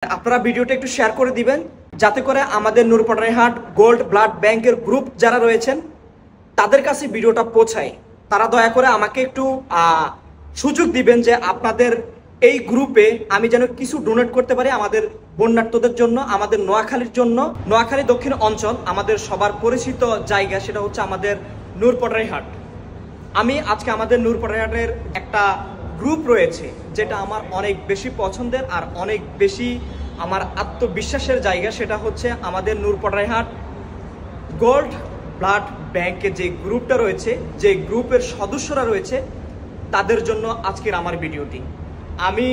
আপনারা ভিডিওটা একটু শেয়ার করে দিবেন যাতে করে আমাদের নূরপাটারিহাট গোল্ড ব্লাড ব্যাংকের গ্রুপ যারা রয়েছেন তাদের কাছে ভিডিওটা পৌঁছায়। তারা দয়া করে আমাকে একটু সুযোগ দিবেন যে আপনাদের এই গ্রুপে আমি যেন কিছু ডোনেট করতে পারি আমাদের বন্যার্তদের জন্য, আমাদের নোয়াখালীর জন্য। নোয়াখালী দক্ষিণ অঞ্চল আমাদের সবার পরিচিত জায়গা, সেটা হচ্ছে আমাদের নূরপাটারিহাট। আমি আজকে আমাদের নূরপাটারিহাটের একটা গ্রুপ রয়েছে যেটা আমার অনেক বেশি পছন্দের আর অনেক বেশি আমার আত্মবিশ্বাসের জায়গা, সেটা হচ্ছে আমাদের নূরপাটারিহাট গোল্ড ব্লাড ব্যাংকের যে গ্রুপটা রয়েছে, যে গ্রুপের সদস্যরা রয়েছে তাদের জন্য আজকের আমার ভিডিওটি। আমি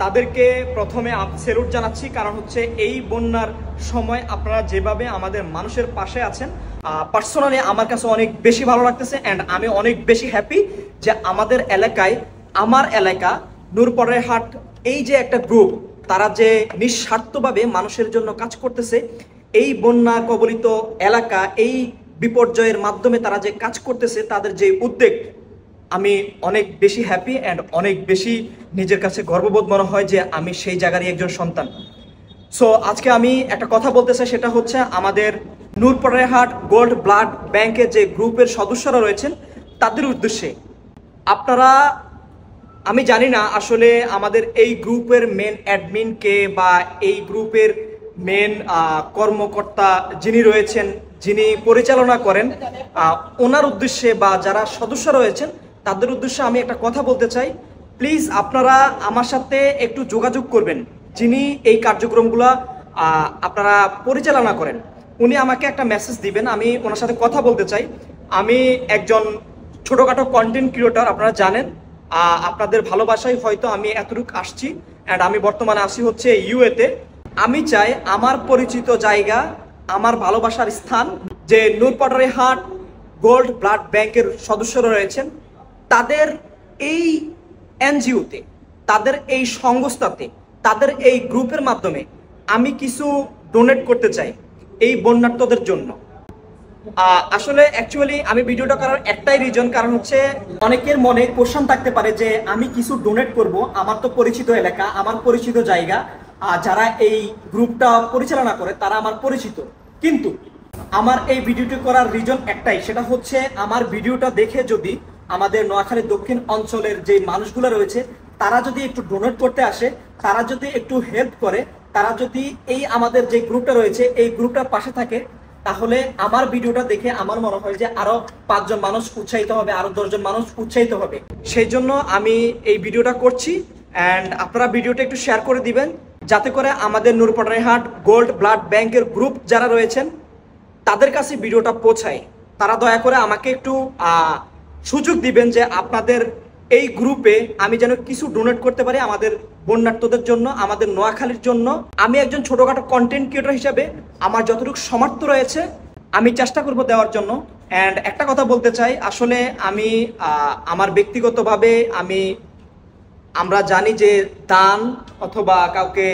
তাদেরকে প্রথমে স্যালুট জানাচ্ছি, কারণ হচ্ছে এই বন্যার সময় আপনারা যেভাবে আমাদের মানুষের পাশে আছেন, পার্সোনালি আমার কাছে অনেক বেশি ভালো লাগতেছে অ্যান্ড আমি অনেক বেশি হ্যাপি যে আমাদের এলাকায়, আমার এলাকা নূরপাটারিহাট এই যে একটা গ্রুপ, তারা যে নিঃস্বার্থভাবে মানুষের জন্য কাজ করতেছে। এই বন্যা কবলিত এলাকা, এই বিপর্যয়ের মাধ্যমে তারা যে কাজ করতেছে, তাদের যে উদ্যোগ, আমি অনেক বেশি হ্যাপি অ্যান্ড অনেক বেশি নিজের কাছে গর্ববোধ মনে হয় যে আমি সেই জায়গারই একজন সন্তান। সো আজকে আমি একটা কথা বলতে চাই, সেটা হচ্ছে আমাদের নূরপাটারিহাট গোল্ড ব্লাড ব্যাংকের যে গ্রুপের সদস্যরা রয়েছেন তাদের উদ্দেশ্যে। আপনারা, আমি জানি না আসলে আমাদের এই গ্রুপের মেন অ্যাডমিন কে বা এই গ্রুপের মেন কর্মকর্তা যিনি রয়েছেন, যিনি পরিচালনা করেন, ওনার উদ্দেশ্যে বা যারা সদস্য রয়েছেন তাদের উদ্দেশ্যে আমি একটা কথা বলতে চাই। প্লিজ আপনারা আমার সাথে একটু যোগাযোগ করবেন। যিনি এই কার্যক্রমগুলো আপনারা পরিচালনা করেন, উনি আমাকে একটা মেসেজ দিবেন, আমি ওনার সাথে কথা বলতে চাই। আমি একজন ছোটোখাটো কন্টেন্ট ক্রিয়েটর, আপনারা জানেন, আপনাদের ভালোবাসায় হয়তো আমি এতটুকু আসছি অ্যান্ড আমি বর্তমানে আসি হচ্ছে ইউএতে। আমি চাই আমার পরিচিত জায়গা, আমার ভালোবাসার স্থান যে নূরপাটারিহাট গোল্ড ব্লাড ব্যাংকের সদস্যরা রয়েছেন, তাদের এই এনজিওতে, তাদের এই সংস্থাতে, তাদের এই গ্রুপের মাধ্যমে আমি কিছু ডোনেট করতে চাই এই বন্যার্তদের জন্য। আসলে অ্যাকচুয়ালি আমি ভিডিওটা করার একটাই রিজন, কারণ হচ্ছে অনেকের মনে কোশ্চেন থাকতে পারে যে আমি কিছু ডোনেট করব, আমার তো পরিচিত এলাকা, আমার পরিচিত জায়গা, যারা এই গ্রুপটা পরিচালনা করে তারা আমার পরিচিত। কিন্তু আমার এই ভিডিওটি করার রিজন একটাই, সেটা হচ্ছে আমার ভিডিওটা দেখে যদি আমাদের নোয়াখালী দক্ষিণ অঞ্চলের যে মানুষগুলো রয়েছে তারা যদি একটু ডোনেট করতে আসে, তারা যদি একটু হেল্প করে, তারা যদি এই আমাদের যে গ্রুপটা রয়েছে এই গ্রুপটার পাশে থাকে, তাহলে আমার ভিডিওটা দেখে আমার মনে হয় যে আরো 5 জন মানুষ উৎসাহিত হবে, আরো 10 জন মানুষ উৎসাহিত হবে। সেই জন্য আমি এই ভিডিওটা করছি অ্যান্ড আপনারা ভিডিওটা একটু শেয়ার করে দিবেন যাতে করে আমাদের নূরপাটারিহাট গোল্ড ব্লাড ব্যাংকের গ্রুপ যারা রয়েছেন তাদের কাছে ভিডিওটা পৌঁছায়। তারা দয়া করে আমাকে একটু সুযোগ দিবেন যে আপনাদের এই গ্রুপে আমি যেন কিছু ডোনেট করতে পারি আমাদের বন্যার্তদের জন্য, আমাদের নোয়াখালীর জন্য। আমি একজন ছোটোখাটো কন্টেন্ট ক্রিয়েটর হিসাবে আমার যতটুকু সামর্থ্য রয়েছে আমি চেষ্টা করব দেওয়ার জন্য। অ্যান্ড একটা কথা বলতে চাই, আসলে আমি আমার ব্যক্তিগতভাবে আমরা জানি যে দান অথবা কাউকে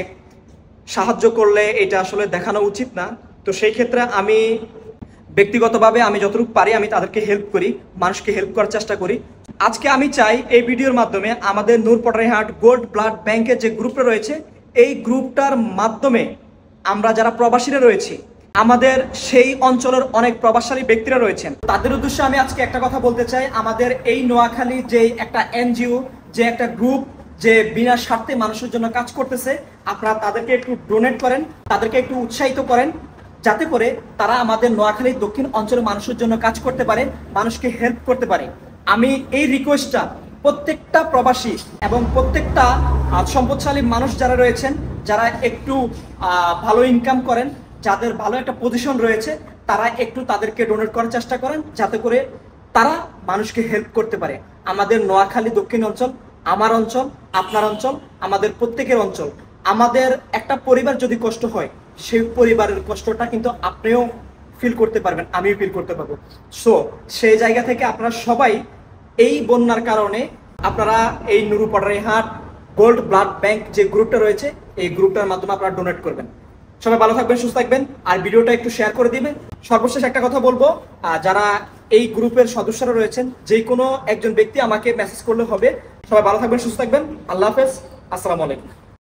সাহায্য করলে এটা আসলে দেখানো উচিত না। তো সেই ক্ষেত্রে আমি ব্যক্তিগতভাবে আমি যতটুকু পারি আমি তাদেরকে হেল্প করি, মানুষকে হেল্প করার চেষ্টা করি। আজকে আমি চাই এই ভিডিওর মাধ্যমে আমাদের নূরপাটারিহাট গোল্ড ব্লাড ব্যাংকের যে গ্রুপটা রয়েছে এই গ্রুপটার মাধ্যমে আমরা যারা প্রবাসীরা রয়েছি, আমাদের সেই অঞ্চলের অনেক প্রভাবশালী ব্যক্তিরা রয়েছেন, তাদের উদ্দেশ্যে আমি আজকে একটা কথা বলতে চাই। আমাদের এই নোয়াখালী যে একটা এনজিও, যে একটা গ্রুপ, যে বিনা স্বার্থে মানুষের জন্য কাজ করতেছে, আপনারা তাদেরকে একটু ডোনেট করেন, তাদেরকে একটু উৎসাহিত করেন যাতে করে তারা আমাদের নোয়াখালী দক্ষিণ অঞ্চলের মানুষের জন্য কাজ করতে পারে, মানুষকে হেল্প করতে পারে। আমি এই রিকোয়েস্টটা প্রত্যেকটা প্রবাসী এবং প্রত্যেকটা সম্পদশালী মানুষ যারা রয়েছেন, যারা একটু ভালো ইনকাম করেন, যাদের ভালো একটা পজিশন রয়েছে, তারা একটু তাদেরকে ডোনেট করার চেষ্টা করেন যাতে করে তারা মানুষকে হেল্প করতে পারে। আমাদের নোয়াখালী দক্ষিণ অঞ্চল, আমার অঞ্চল, আপনার অঞ্চল, আমাদের প্রত্যেকের অঞ্চল। আমাদের একটা পরিবার যদি কষ্ট হয়, সেই পরিবারের কষ্টটা কিন্তু আপনিও ফিল করতে পারবেন, আমিও ফিল করতে পারবো। সো সেই জায়গা থেকে আপনারা সবাই এই বন্যার কারণে আপনারা এই নূরপাটারিহাট গোল্ড ব্লাড ব্যাংক যে গ্রুপটা রয়েছে এই গ্রুপটার মাধ্যমে আপনারা ডোনেট করবেন। সবাই ভালো থাকবেন, সুস্থ থাকবেন আর ভিডিওটা একটু শেয়ার করে দিবেন। সর্বশেষ একটা কথা বলবো, যারা এই গ্রুপের সদস্যরা রয়েছেন যে কোনো একজন ব্যক্তি আমাকে মেসেজ করলে হবে। সবাই ভালো থাকবেন, সুস্থ থাকবেন, আল্লাহ হাফেজ, আসসালামু আলাইকুম।